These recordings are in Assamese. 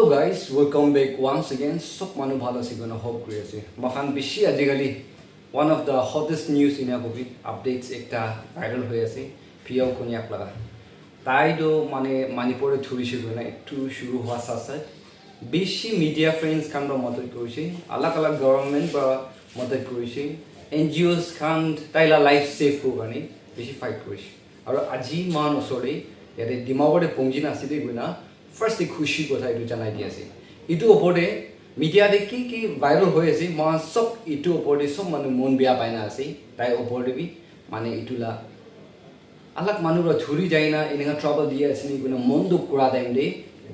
Hello guys, welcome back once again. Sok manu bhala sigona hope kriyase. Mahan bishi ajigali one of the hottest news in Abubi updates ekta viral hoy ase. Peyao Konyak laga. Tai do mane Manipur thuri shuru na ektu shuru hua sasa. Bishi media friends kan ba madad korise. Alag government ba madad korise. NGOs kan taila life save ko gani bishi fight korise. Aro aji man osore yate dimagore pongjina asile guna. First the खुशी को था इटू चनाई दिया से इटू ओपोडे मीडिया दे की वायरल होए से मान सब इटू ओपोडे सब मनु मन बिया पाइना से ताई ओपोडे भी माने इटूला अलग मनु र छुरी जाइना इनेगा ट्रबल दिया से नि गुना मन दुख कुरा टाइम दे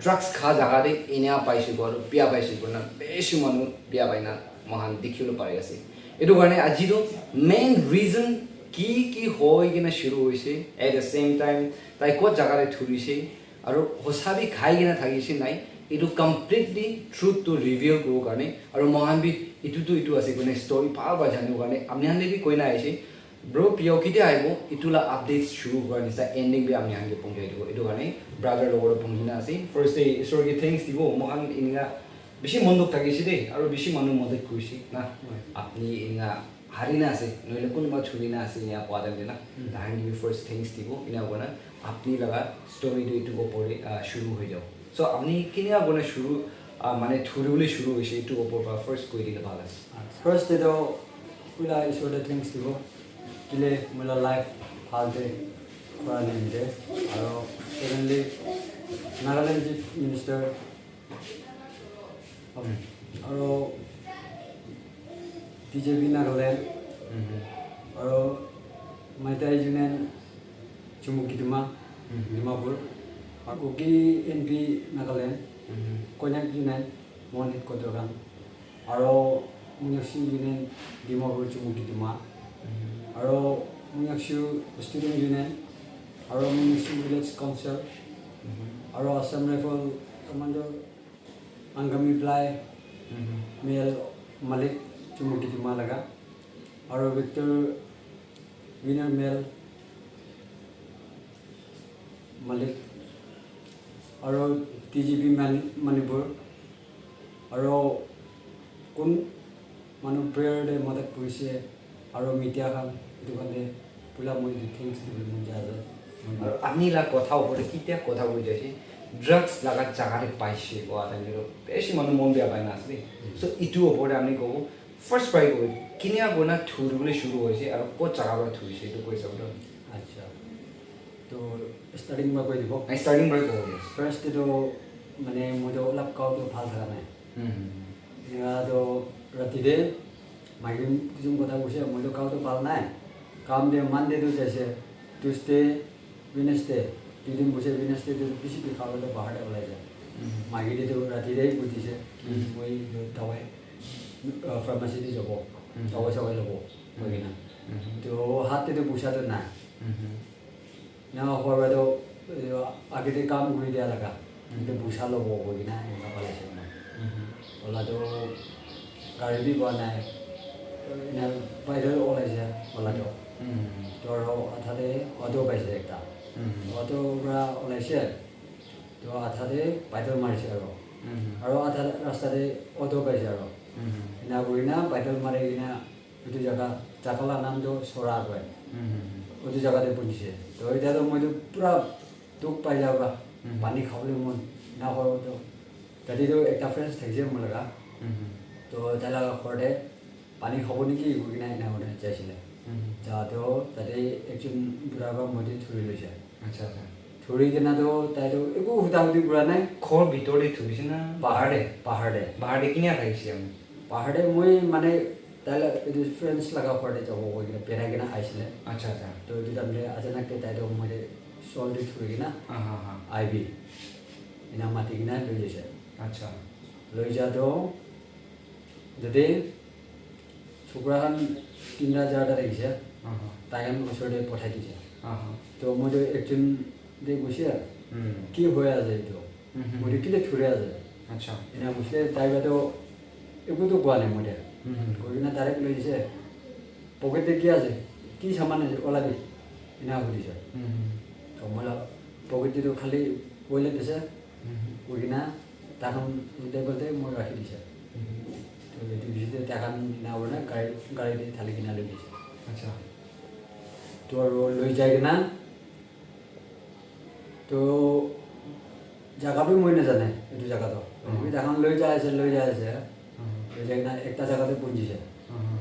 ड्रग्स खा जगा दे इन्या पाइसे गरो बिया पाइसे गुना बेसी मनु बिया पाइना महान देखिलो पारेगा से इटू गर्ने आजिरो मेन रीजन की होय किना शुरू होइसे एट द सेम टाइम ताई को जगा रे छुरी से আৰু হসাবি খাই কিনা থাকিছে নাই ইটো কমপ্লিটলি ট্ৰুথ টু ৰিভিল কৰো কাৰণে আৰু মহানবি ইটো আছে কোনে ষ্টৰি পাৰ বা জানিব কাৰণে আমি হানলে বি কইনা আইছে ব্ৰো পিও কিতে আইবো ইটোলা আপডেটস শুৰু কৰা নিছা এন্ডিং বি আমি হানলে পংজাই দিব ইটো কাৰণে ব্ৰাদাৰ লগৰ পংজিনা আছে ফাৰ্স্ট ডে ইছৰগি থ্যাঙ্কস দিব মহান ইনিগা বেছি মন্দক থাকিছে দে আৰু বেছি মানুহ মদত কৰিছে না আপনি ইনিগা হারিনা আছে নইলে কোনবা ছুরিনা আছে ইয়া পাদা দেনা দাহান গিভ ফার্স্ট থ্যাঙ্কস দিব ইনা বনা আপনি লাগা স্টোরি দে ইটু উপরে শুরু হয়ে যাও সো আপনি কিনা বনা শুরু মানে থুরুলে শুরু হইছে ইটু উপর বা ফার্স্ট কই দিলে ভালো আছে ফার্স্ট ডে তো পুরা ইসোডে থ্যাঙ্কস দিব কিলে মোলা লাইফ ভাল দে করালে দে আর সেকেন্ডলি নাগাল্যান্ড চিফ মিনিস্টার আর BJP Nagaland और Maitai Union Chumukituma Dimapur और Uki NP Nagaland Konyak Union Monit Kotokan और Munyakshu Union Dimapur Chumukituma और Munyakshu Student Union और Munyakshu Village Council और Assam Rifle Commander Angami Plai Mel Malik Chumukituma laga और Victor Winner Mel Malik और TGP Manipur और कुन मानु प्रेयर दे मदद पुलिसे और मीडिया का दुकाने पुला मोई थिंग्स दे मुझे आजा और अपनी ला कथा ओपरे कित्या कथा बोल जायसे ड्रग्स लगा जगारे पाइसे को आता निरो बेसी मानु मन बिया पाइना आसले सो इटु ओपरे आमी को फर्स्ट प्राइ को किनिया गोना थुरुले शुरू होइसे और को जगाबा थुइसे तो कोइ सब अच्छा तो स्टार्टिंग में कोइ दिबो स्टार्टिंग में को फर्स्ट तो माने मोदो लब काउ तो फाल थारा नै या तो राति दे मागिम जुम कथा बुसे मोदो काउ तो फाल नै काम दे मंडे तो जैसे ट्यूसडे वेडनेसडे तीन बुसे वेडनेसडे तो किसी भी खाओ तो बाहर वाला जाए मागी दे तो राति दे बुझिसे वही जो दवाई फार्मेसी दे जबो दवाई सब लगो वही ना तो हाथ ते तो पूछा तो ना ना हो रहा तो आगे दे काम गुड़ी दिया लगा तो पूछा लगो वही ना इनका वाला से ना वाला तो गाड़ी भी बना है ना पैदल वाला से वाला तो रो अथाले ऑटो पैसे एकता ऑटो रा वाला से तो अथाले पैदल मार से रो अथा रास्ता दे ऑटो पैसे रो ना बुइना पैदल मारे ना उठी जगह चाकला नाम जो सोरा गए उठी जगह दे पुलिसे तो इधर तो मुझे पूरा दुख पाई जाऊगा पानी खाओले मन ना हो तो तभी तो एक फ्रेंड्स थे जे मन लगा तो तला खोटे पानी खाओ नहीं की बुइना ना होने चाहिए जाते हो तभी एक जन पूरा का मुझे थोड़ी ले जाए अच्छा अच्छा थोड़ी के ना तो ताई तो एको हुदा हुदी पूरा नहीं खोर भितरे थुइसे ना पहाड़े किनिया खाइसे हम पहाड़े मुई माने ताला इदु फ्रेंड्स लगा पड़े जब वो के पेरा के ना आइसले अच्छा अच्छा तो इदु तमले अचानक के ताई तो मुझे सोल्ड थुई ना हां आईबी इना माटी के ना लई जाए अच्छा लई जा तो जदे छुकरान 3000 दा रहिसे तायन उसोडे पठाई दिसे तो मुझे एकजन दे गुसिया की होया जाय तो मुझे किले थुरिया जाय अच्छा इना गुसले ताइबा तो एको तो कोआ नहीं मुझे कोई ना डायरेक्ट लई दिसे पॉकेट दे किया जाय की सामान है ओला भी इना हुदी से तो मला पॉकेट तो खाली कोइले दिसे कोइना তাখন বলতে মই ৰাখি দিছে তো এইটো ভিজিতে তাখন না ওনা গাড়ী দি ঢালি কিনা লৈ গৈছে আচ্ছা তো আৰু লৈ যায় কিনা তো জাগাটো মই নাজানে এইটো জাগাটো তাখন লৈ যায় আছে লৈ যায় কিনা একটা জাগাতে পঞ্জিছে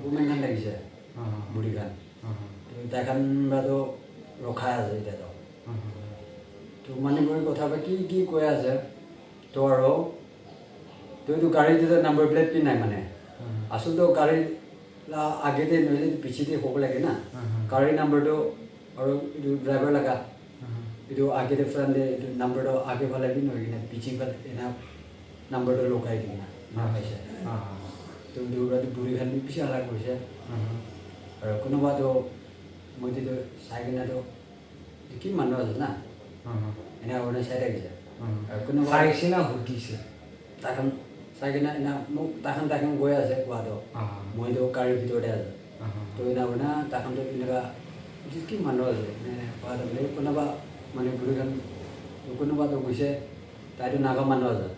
উমেন খান লাগিছে বুঢ়ী খান তাইখান বাৰু ৰখাই আছে এতিয়াতো তো মানিপুৰী কথা বা কি কৈ আছে তো আৰু তো এইটো গাড়ীটো নাম্বাৰ প্লেট পি নাই মানে আচলতে গাড়ী আগেতে নহ'লে পিছিতে হ'ব লাগে না গাড়ী নাম্বাৰটো আৰু এইটো ড্ৰাইভাৰ লগা এইটো আগেতে ফ্ৰেণ্ডে এইটো নাম্বাৰটো আগে ফালে বি নহয় কিনে পিছি ফালে এনে নাম্বাৰটো লগাই দি কিনা পাইছে তো এইটো বুঢ়ী খান পিছি হালাক কৰিছে আৰু কোনোবাতো মইতো চাই কিনাতো কি মানুহ আছে না এনে আপোনাৰ চাই থাকিছে আৰু কোনোবা চাইছে না সুধিছে তাখন চাই কিনা এনে মোক তাখন গৈ আছে কোৱাটো মইতো গাড়ীৰ ভিতৰতে আছে তো এনে আপোনাৰ তাখনতো এনেকুৱা কি মানুহ আছে মানে কোৱাটো বোলে কোনোবা মানে বুঢ়ীখন কোনোবাতো গৈছে তাইতো নাগা মানুহ আছে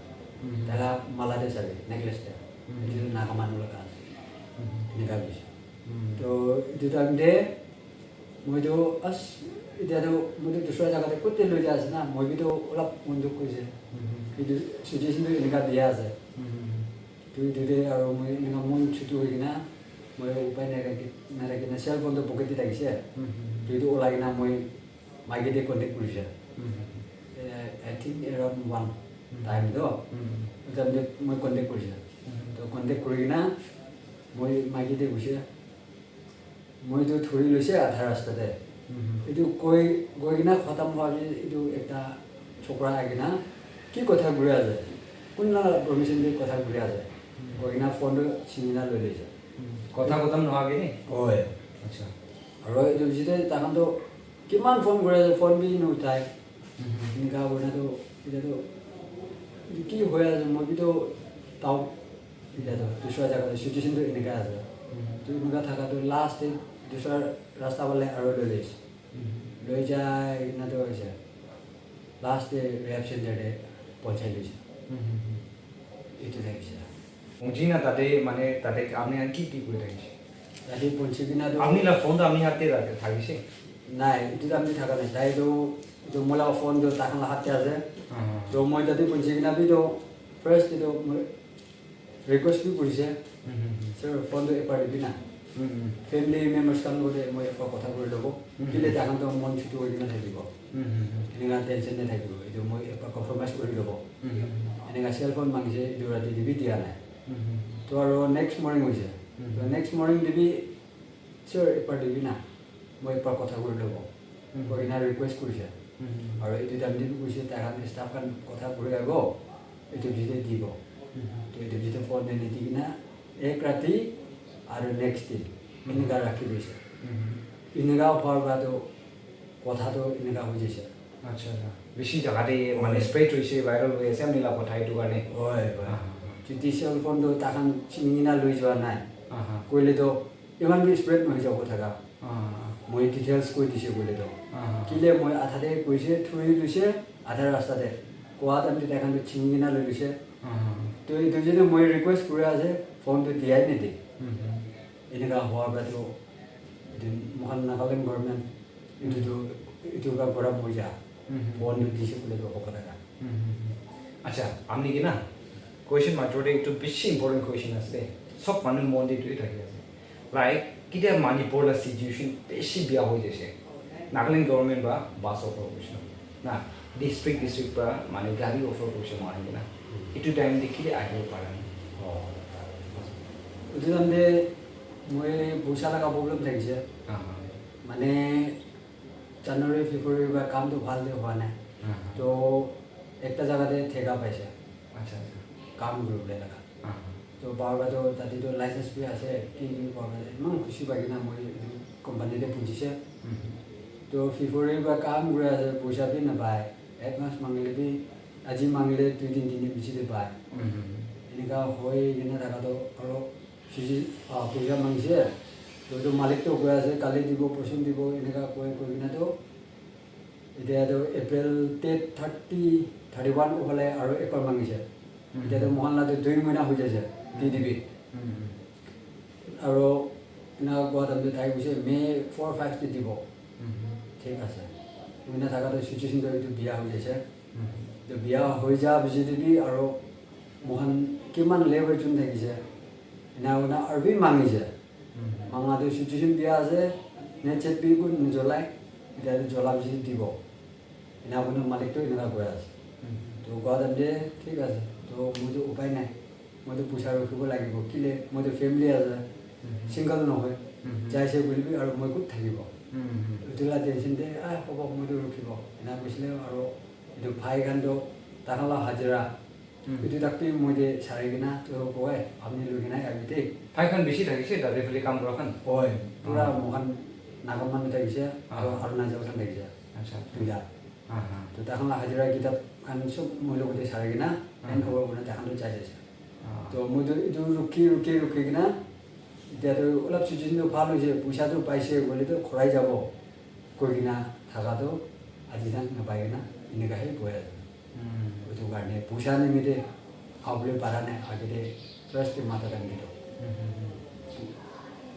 তাইলা মালাতে চাবি নেকলেছতে এইটো নাগা মানুহ লগা আছে এনেকুৱা গৈছে তো এইটো টাইমতে মইতো এতিয়াতো মইতো দুচৰা জেগাতে ক'তে লৈ যায় আছে না মইতো অলপ মনযোগ কৰিছে কিন্তু চিটুৱেশ্যনটো এনেকুৱা বিয়া আছে তো এইটোতে আৰু মই এনেকুৱা মন ছুটি হৈ কিনা মই উপায় নাথাকিনে চেল ফোনটো পকেটে থাকিছে এইটো ওলাই কিনা মই মাইকেদি কণ্টেক্ট কৰিছে আই থিংক এৰাউণ্ড 1 টাইমতো তাৰপিছত মই কণ্টেক্ট কৰিছে তো কণ্টেক্ট কৰি কিনা মই মাইকেদি গৈছে মইতো ধৰি লৈছে আধা ৰাস্তাতে এইটো গৈ কিনা খতম হোৱাৰ পিছত এইটো এটা চকৰা আহি কিনা কি কথা ঘূৰি আছে কোনদিনা পাৰ্মিশ্যন দি কথা ঘূৰি আছে গৈ কিনা ফোনটো চিঙিনা লৈ লৈছে কথা খতম নোহোৱাকৈ নি হয় আচ্ছা আৰু এইটো পিছতে তাহাঁতো কিমান ফোন কৰি আছে ফোন বি নুঠাই এনেকুৱা কৰিনাতো এতিয়াতো কি হৈ আছে মইতো তাও এতিয়াতো দুচৰা জেগাতে চিটুৱেশ্যনটো এনেকুৱা আছে তো এনেকুৱা থকাটো লাষ্ট দুচৰা ৰাস্তা পালে আৰু লৈ লৈছে লৈ যায় কিনাতো হৈছে লাষ্ট ৰেপ চেণ্টাৰতে পঞ্চাই লৈছে এইটো থাকিছে বুজি না তাতে মানে তাতে আপনি আর কি করে থাকিছে তাতে পঞ্চি কিনাতো আপনি না ফোনটা আমি হাতে থাকিছে নাই এইটো আমি থাকা নাই তাইতো তো মোলা ফোনটো তাখন হাতে আছে তো মই তাতে পঞ্চি কিনা বিতো ফাৰ্ষ্ট এইটো মই ৰিকুৱেষ্ট বি কৰিছে ছাৰ ফোনটো এবাৰ দিবি না ফেমিলি মেম্বাৰ্ছ কাম লগতে মই এবাৰ কথা কৰি ল'ব দিলে তাহাঁতো মন ছুটি হৈ কিনে থাকিব এনেকুৱা টেনশ্যন নাথাকিব এইটো মই এবাৰ কম্প্ৰমাইজ কৰি ল'ব এনেকুৱা চেল ফোন মাগিছে এইটো ৰাতি দিবি দিয়া নাই তো আৰু নেক্সট মৰ্ণিং হৈছে তো নেক্সট মৰ্ণিং দিবি ছাৰ এবাৰ দিবি না মই এবাৰ কথা কৰি ল'ব কৈ কিনে ৰিকুৱেষ্ট কৰিছে আৰু এইটো টাইম দিবি কৈছে তাহাঁত ষ্টাফ খান কথা কৰি আহিব এইটো ভিডিঅ' দিব তো এইটো ভিডিঅ' ফোন দি কিনা এক ৰাতি আৰু নেক্সট দিন এনেকুৱা ৰাখি দিছে এনেকুৱা হোৱাৰ পৰাতো কথাটো এনেকুৱা হৈ গৈছে আচ্ছা আচ্ছা বেছি জাগাতে মানে স্প্ৰেড হৈছে ভাইৰেল হৈ আছে আমি কথা এইটো কাৰণে হয় যদি চেল ফোনটো তাখন চিঙিনা লৈ যোৱা নাই কৰিলেতো ইমান বি স্প্ৰেড নহয় যাব থাকা মই ডিটেইলছ কৈ দিছোঁ কৰিলেতো কিলে মই আধাতে কৈছে থৈ লৈছে আধা ৰাস্তাতে কোৱাত আমি তাখন চিঙিনা লৈ লৈছে তো এইটো যদি মই ৰিকুৱেষ্ট কৰি আছে ফোনটো দিয়াই নিদিয়ে এনেকুৱা হোৱাৰ পৰাতো মহান নাগালেণ্ড গভৰ্ণমেণ্ট এইটো পৰা মই যা ফোনটো দিছে বোলেতো হ'ব কথা আচ্ছা আপনি কি না কুৱেশ্যন মাত্ৰতে একটু বেছি ইম্পৰ্টেণ্ট কুৱেশ্যন আছে সব মানুহ মন দিটোৱে থাকি আছে লাইক কেতিয়া মণিপুৰৰ চিটুৱেশ্যন বেছি বেয়া হৈ গৈছে নাগালেণ্ড গভৰ্ণমেণ্ট বা বাছ অফাৰ কৰিছে না ডিষ্ট্ৰিক্ট পৰা মানে গাড়ী অফাৰ কৰিছে নোৱাৰিব না এইটো টাইম দেখিলে আহিব পাৰা নাই এইটো তাৰমানে মই পইচা লগা প্ৰব্লেম থাকিছে মানে জানুৱাৰী ফেব্ৰুৱাৰী বা কামটো ভালকৈ হোৱা নাই তো একটা জাগাতে ঠেকা পাইছে আচ্ছা আচ্ছা কাম কৰিবলৈ লগা তো বাৰবাৰতো তাতেতো লাইচেঞ্চ বি আছে কি বাৰবাৰ ইমান খুচি পাই কিনা মই কোম্পানীতে পুজিছে তো ফেব্ৰুৱাৰী বা কাম কৰি আছে পইচা বি নাপায় এডভান্স মাঙিলে বি আজি মাঙিলে 2-3 দিন পিছতে পায় এনেকুৱা হৈ কিনে থকাটো আৰু পইচা মাগিছে তো এইটো মালিকটো কৈ আছে কালি দিব পচন্দ দিব এনেকুৱা কৈ কিনেতো এতিয়াতো এপ্ৰিল 31 হ'লে আৰু এবাৰ মাগিছে এতিয়া মহল্লাতে 2 মহিনা হৈ যাইছে টিডিবি আৰু না কোৱা আমি তাই কৈছে মে 4-5 তে দিব ঠিক আছে মহিনা থাকাটো সিচুৱেশ্যনটো এইটো বিয়া হৈ যাইছে তো বিয়া হৈ যা বিজেপি আৰু মোহন কিমান লেভেল চুন থাকিছে না আৰবি মাঙিছে মাঙাটো সিচুৱেশ্যন বিয়া আছে নে চেপি কোন জ্বলাই এতিয়া জ্বলা বিজি দিব না কোনো মালিকটো এনেকুৱা কৈ আছে তো কোৱা যে ঠিক আছে তো মইতো উপায় নাই মইতো পইচা ৰখিব লাগিব কিলে মইতো ফেমিলি আছে সিংগল নহয় যাইছে বুলিবি আৰু মই ক'ত থাকিব এইটোলা টেনশ্যন দে হ'ব মইতো ৰখিব এনা কৈছিলে আৰু এইটো ভাই গানটো তাহালা হাজিৰা এইটো তাকপি মই যে চাৰি কিনা তো কয় আপুনি লৈ কিনা আগতে ভাইখন বেছি থাকিছে তাতে ফেলি কাম কৰাখন হয় পুৰা মোহন নাগামান থাকিছে আৰু অৰুণাচলখন থাকিছে আচ্ছা দুইটা তো তাহালা হাজিৰা কিতাপ খান চব মই লগতে চাৰি কিনা এন খবৰ মানে তাহাঁতো যাই যাইছে তো মইতো এইটো ৰখি কিনা এতিয়াতো অলপ চিটুৱেশ্যনটো ভাল হৈছে পইচাটো পাইছে গ'লেতো খৰাই যাব কৈ কিনা থাকাটো আজি যান নাপায় কিনা এনেকুৱাহে গৈ আছে এইটো কাৰণে পইচা নিমিতে খাবলৈ পাৰা নাই আগতে ফাৰ্ষ্ট মাথা দাঙিটো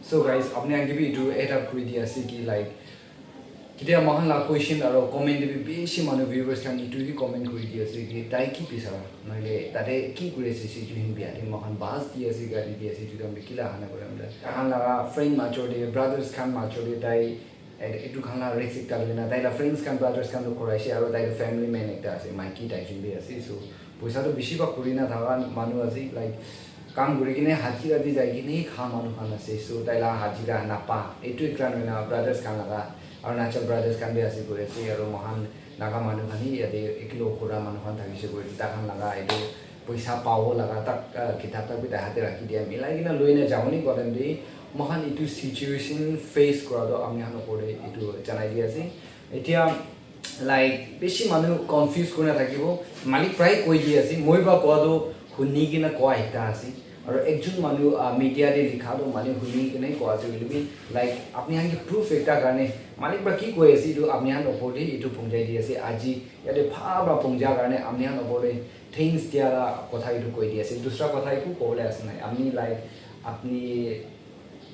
So guys, আপনি আগে ভিডিও এটা করে দিয়ে আছে কি লাইক কেতিয়া মহল্লা কোয়েশ্চন আর কমেন্ট দিবি বেশি মানুষ ভিউয়ার্স খান ইটুই কমেন্ট করে দিয়ে আছে কি তাই কি পিছারা নইলে তাতে কি করে আছে সিচুয়েশন বিয়াতে মহান বাস দিয়ে আছে গাড়ি দিয়ে আছে যদি আমরা কিলা হানা করে আমরা কারণ লাগা ফ্রেন্ড মাচোড়ে ব্রাদার্স খান মাচোড়ে তাই একটু খানা রেসিক কালে না তাইলা ফ্রেন্ডস খান ব্রাদার্স খান করাইছে আর তাইলা ফ্যামিলি ম্যান একটা আছে মাইকি টাইজন দিয়ে আছে সো পয়সা তো বেশি বা করি না থাকা মানুষ আছে লাইক কাম কৰি কিনে হাজিৰা দি যাই কিনে খা মানুহ খান আছে সো তাইলা হাজিৰা নাপা এইটোৱে কাৰণে না ব্ৰাদাৰ্ছ খান লগা অৰুণাচল ব্ৰাদাৰ্ছ খান আছে কৰি আছে আৰু মহান নাগা মানুহ খানি ইয়াতে একিলো কৰা মানুহ খান থাকিছে কৰি তাখান লগা এইটো পইচা পাব লগা তাক কিতাপ তাপি তাহাঁতে ৰাখি দিয়া মিলাই কিনে লৈ নাযাওঁনি কলেন দি মহান এইটো চিটুৱেশ্যন ফেচ কৰাটো আমি নকৰে এইটো জনাই দি আছে এতিয়া লাইক বেছি মানুহ কনফিউজ কৰি নাথাকিব মালিক প্ৰায় কৈ দি আছে মই বা কোৱাটো শুনি কিনে কোৱা এটা আছে আৰু একজন মানুহ মিডিয়াতে লিখাটো মানে শুনি কিনে কোৱা আছে বুলি লাইক আপুনি আনকি প্ৰুফ এটা কাৰণে মালিক বা কি কৈ আছে এইটো আপুনি নপঢ়ি এইটো পঞ্জাই দি আছে আজি ইয়াতে ভাল বা পঞ্জা কাৰণে আপুনি নপঢ়ে থিংছ দিয়া কথা এইটো কৈ দি আছে দুসৰা কথা একো ক'বলৈ আছে নাই আমি লাইক আপুনি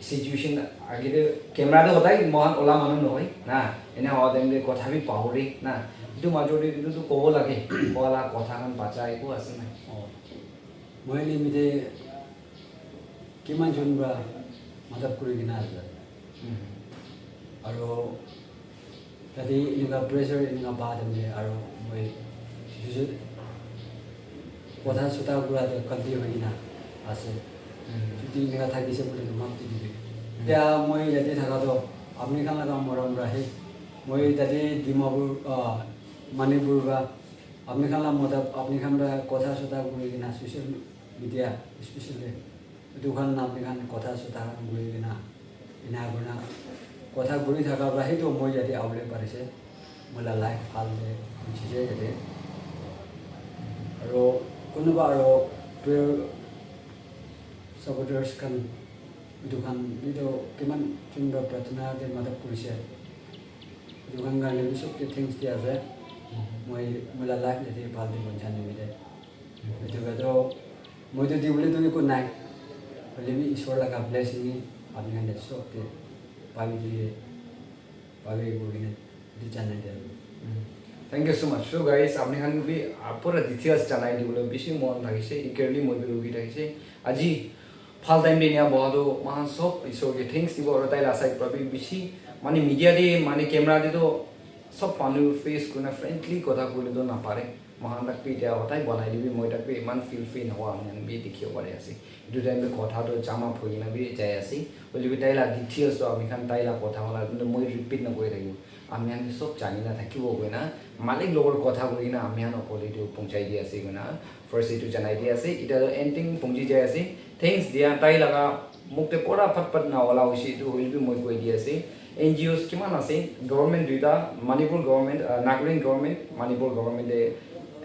সিচুৱেশ্যন আগতে কেমেৰাটো সদায় মহান ওলা মানুহ নহয় না এনে সদায় কথা বি পাহৰি না এইটো মাজতে এইটোতো ক'ব লাগে ক'লা কথাখন বাচা একো আছে নাই মই নিমিতে কিমান জনবা মদত কৰি কিনা আছে আৰু তাতে এনেকুৱা প্ৰেছাৰ এনেকুৱা বাদ আমি আৰু মই কথা চোতা কৰাটো কল্টি হৈ কিনা আছে যদি এনেকুৱা থাকিছে বুলি তোমাক দি দিবি এতিয়া মই ইয়াতে থকাটো আপুনি খান লগা মৰম ৰাখি মই তাতে ডিমাপুৰ মানিপুৰ বা আপনি খান মদত আপনি খান কথা চোতা কৰি কিনা ছ'চিয়েল মিডিয়া স্পেচিয়েলি দোকান আপনি খান কথা চোতা কৰি কিনা এনে আপোনাৰ কথা ঘূৰি থকাৰ পৰা সেইটো মই ইয়াতে আবলৈ পাৰিছে মই লাইফ ভাল গুচিছে ইয়াতে আৰু কোনোবা আৰু প্ৰিয় ছাপৰ্টাৰ্ছ খান দোকান এইটো কিমান চুন্দৰ প্ৰাৰ্থনাতে মদত কৰিছে দোকান কাৰণে চবকে থেংকছ দিয়া আছে মই মোলা লাইফ ইয়াতে ভাল দিব জানিমিতে এইটো মইতো দিবলৈতো একো নাই হ'লেবি ঈশ্বৰ লগা ব্লেছিং আপুনি খানে চবকে পাবি দিয়ে পাবি গৈ কিনে জানাই দিয়ে Thank you so much. So guys, আপনি খান বি পুরা ডিটেইলস জানাই দিবলৈ বেছি মন লাগিছে ইকাৰলি মই ৰগি থাকিছে আজি ভাল টাইম দিনিয়া বহাটো মহান সব ঈশ্বৰকে থ্যাঙ্কস দিব আৰু তাই লাসাই পাবি বেছি মানে মিডিয়া দি মানে ক্যামেৰা দি তো সব মানুহ ফেস কোনা ফ্ৰেন্ডলি কথা কইলে তো না পারে মহান তাক পিতিয়া হতাই বনাই দিবি মই তাক ইমান ফিল ফ্রি নহোৱা আমি বি দেখিব পাৰি আছে ইটো টাইমে কথাটো জামা ফৰি না বি যাই আছে বলি তাইলা ডিটেইলস তো আমি খান তাইলা কথা হলা কিন্তু মই ৰিপিট নকৰি থাকিব আমি সব জানি না থাকিব গৈ না মালিক লগৰ কথা কই না আমি নকলি তো পঞ্চাই দি আছে গৈ না ফার্স্ট ইটো জানাই দি আছে এটা এন্ডিং পঞ্জি যাই আছে থ্যাঙ্কস দিয়া তাই লাগা মুক্তে পড়া ফটফট না ওলা হইছে ইটো হইলবি মই কৈ দি আছে NGOs কিমান আছে গভর্নমেন্ট দুইটা মণিপুর গভর্নমেন্ট নাগালেণ্ড গভর্নমেন্ট মণিপুর গভর্নমেন্টে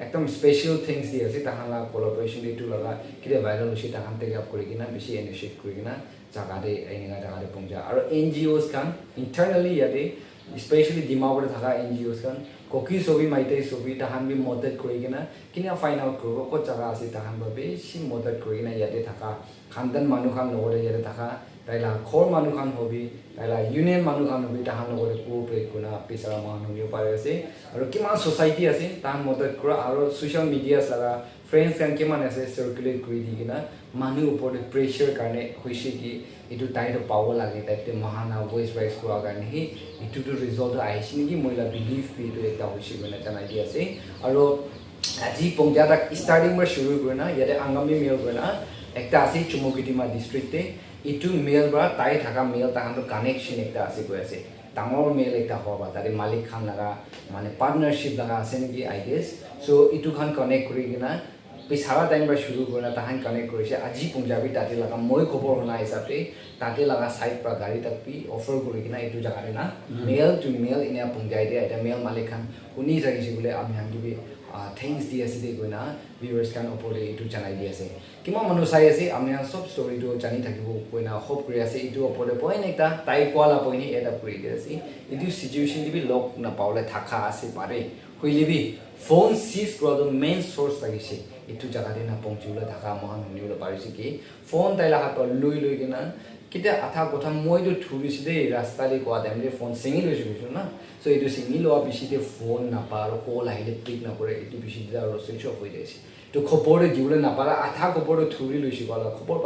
একদম স্পেশাল থিংস দি আছে তাহালা কোলাবোরেশন দিটো লাগা কিরে ভাইরাল হইছে তাহান টেক আপ কৰি কিনা বেছি ইনিশিয়েট কৰি কিনা জাগাতে এনেকা জাগাতে পঞ্জা আৰু NGOs খান ইন্টাৰনালি ইয়াতে স্পেচিয়েলি ডিমাপুৰত থকা NGOs খান ককি ছবি মাইতে ছবি তাহান বি মদত কৰি কিনা কিনা ফাইন আউট কৰিব ক'ত জাগা আছে তাহান বাবে বেছি মদত কৰি কিনা ইয়াতে থকা খানদান মানুহ খান লগতে ইয়াতে থকা তাইলা খৰ মানুহ খান হবি তাইলা ইউনিয়ন মানুহ খান হবি তাহান লগতে কোঅপাৰেট কৰা পিছাৰা মানুহ হবিও পাৰে আছে আৰু কিমান ছ'চাইটি আছে তাহান মদত কৰা আৰু ছ'চিয়েল মিডিয়া লাগা ফ্ৰেণ্ডছ খান কিমান আছে চাৰ্কুলেট কৰি দি কিনা মানুহ ওপৰত প্ৰেছাৰ কাৰণে হৈছে কি এইটো তাইতো পাব লাগে তাইতে মহানা ভইচ ৰাইজ কৰাৰ কাৰণে সেই এইটোতো ৰিজল্ট আহিছে নেকি মহিলা বিলিভ এইটো এটা হৈছে মানে জানাই দি আছে আৰু আজি পঞ্চায়ত ষ্টাৰ্টিং পৰা শুৰু কৰি না ইয়াতে আংগামী মেল কৰি না একটা আছে চুমুকিটিমা ডিষ্ট্ৰিক্টে এইটো মেল বা তাই থকা মেল তাহাঁতৰ কানেকশ্যন একটা আছে কৈ আছে ডাঙৰ মেল একটা হ'ব তাতে মালিক খান লগা মানে পাৰ্টনাৰশ্বিপ লগা আছে নেকি আই গেছ চ' এইটো খান কানেক্ট কৰি কিনা পিছাৰা টাইম পৰা শুৰু কৰি না তাহান কানেক্ট কৰিছে আজি পঞ্জাবী তাতে লগা মই খবৰ শুনা হিচাপে তাতে লগা ছাইড পৰা গাড়ী তাক পি অফাৰ কৰি কিনা এইটো জেগাতে না মেল টু মেল এনে পঞ্চায়তে এতিয়া মেল মালিক খান শুনি থাকিছে বোলে আমি হাংগিবি থেংকছ দি আছে দে গৈ না ভিউৱাৰ্ছ খান ওপৰতে এইটো জনাই দি আছে কিমান মানুহ চাই আছে আমি চব ষ্টৰিটো জানি থাকিব কৈ না হোপ কৰি আছে এইটো ওপৰতে পইণ্ট এটা তাই কোৱালা পইণ্ট এটা কৰি দি আছে এইটো চিটুৱেশ্যন দিবি লগ নাপাবলৈ থাকা আছে পাৰে হৈলিবি ফোন চিজ কৰাটো মেইন চ'ৰ্চ লাগিছে এইটো জেগাতে না পঞ্চিবলৈ থাকা মহান শুনিবলৈ পাৰিছে কি ফোন তাইলা হাতত লৈ কিনা কেতিয়া আঠা কথা মইতো ধৰিছোঁ দেই ৰাস্তাতে কোৱা টাইমতে ফোন ছিঙি লৈছোঁ কৈছোঁ না চ' এইটো ছিঙি লোৱা পিছতে ফোন নাপা আৰু কল আহিলে পিক নকৰে এইটো পিছতে আৰু চুইচ অফ হৈ যাইছে তো খবৰটো দিবলৈ নাপাৰা আঠা খবৰটো ধৰি লৈছোঁ কোৱা খবৰ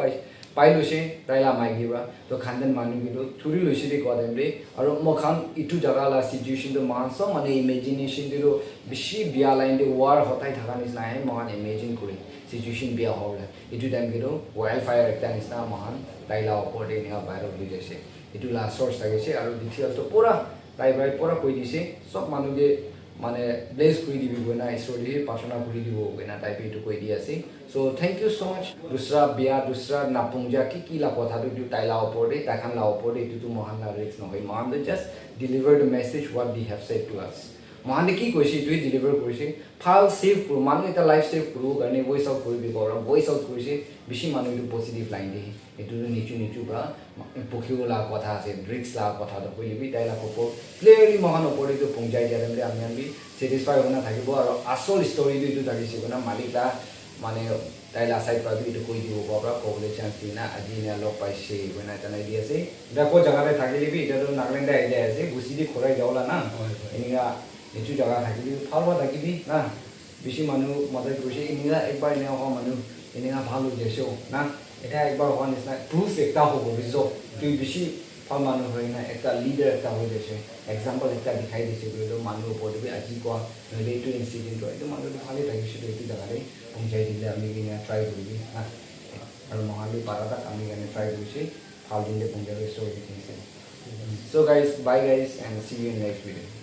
পাই লৈছে তাইলা মাইকীবা তো খানদান মানুহ কিন্তু ধৰি লৈছে দেই কোৱা টাইমতে আৰু মই খান ইটো জেগালা চিটুৱেশ্যনটো মহান চব মানে ইমেজিনেশ্যনটো বেছি বিয়া লাইনতে ৱাৰ হতাই থকা নিচিনা আহে মহান ইমেজিন কৰি চিটুৱেশ্যন বিয়া হ'বলৈ এইটো টাইম কিন্তু ৱাইল্ড ফায়াৰ একটা নিচিনা মহান তাইলা ওপৰতে এনেকুৱা ভাইৰেল হৈ যাইছে এইটো লাষ্ট চ'ৰ্চ লাগিছে আৰু দ্বিতীয়টো পূৰা তাই পূৰা কৈ দিছে চব মানুহকে মানে ব্লেছ কৰি দিবি গৈ না ঈশ্বৰদেহে প্ৰাৰ্থনা কৰি দিব গৈ না তাই এইটো কৈ দি আছে চ' থেংক ইউ ছ' মাছ দুসৰা বিয়া দুসৰা নাপুঞ্জা কি লা কথাটো এইটো তাইলা ওপৰতে তাইখান লা ওপৰতে এইটোতো মহান ৰিক্স নহয় মহানদে just deliver the message what they have said to us মহানদে কি কৈছে এইটোৱে ডেলিভাৰ কৰিছে ভাল ছেভ কৰোঁ মানুহ এটা লাইফ ছেভ কৰোঁ কাৰণে ভইচ আউট কৰিবি কৰা ভইচ আউট কৰিছে বেছি মানুহ এইটো পজিটিভ লাইন দিয়ে এইটোতো নিচু পৰা পঢ়িব লগা কথা আছে ৰিক্স লগা কথাটো কৈলিবি তাইলা ওপৰত ক্লিয়াৰলি মহান ওপৰত এইটো পঞ্চায়ত দিয়া টাইমতে আমি ছেটিছফাই হৈ নাথাকিব আৰু আচল ষ্টৰিটো এইটো থাকিছে না মালিকা মানে তাইলা চাইড পৰা এইটো কৈ দিব পৰা ক'বলৈ চান্স দি না আজি এনে লগ পাইছে মানে জনাই দি আছে এতিয়া ক'ত জেগাতে থাকিলিবি এতিয়াতো নাগালেণ্ডে আহি যায় আছে গুচি দি খৰাই যাওলা না এনেকুৱা নিচু জেগা থাকিবি ভাল হোৱা থাকিবি না বেছি মানুহ মদত কৰিছে এনেকুৱা একবাৰ এনে হোৱা মানুহ এনেকুৱা ভাল হৈ যাইছে না এতিয়া একবাৰ হোৱা নিচিনা প্ৰুফ এটা হ'ব ৰিজল্ট তুই বেছি ভাল মানুহ হয় না এটা লিডাৰ এটা হৈ যাইছে এক্সাম্পল এটা দেখাই দিছে বোলে মানুহ ওপৰত আজি কোৱা নহ'লে এইটো ইনচিডেণ্ট হয় এইটো মানুহটো ভালেই থাকিছিলোঁ এইটো জেগাতে পঞ্চায়ত দিলে আমি কিনে ট্ৰাই কৰিবি না আৰু মহালি পাৰাটাক আমি কাৰণে ট্ৰাই কৰিছে ভাল দিলে পঞ্চায়তৰ ষ্টৰি দেখিছে চ' guys bye guys and see you in next video'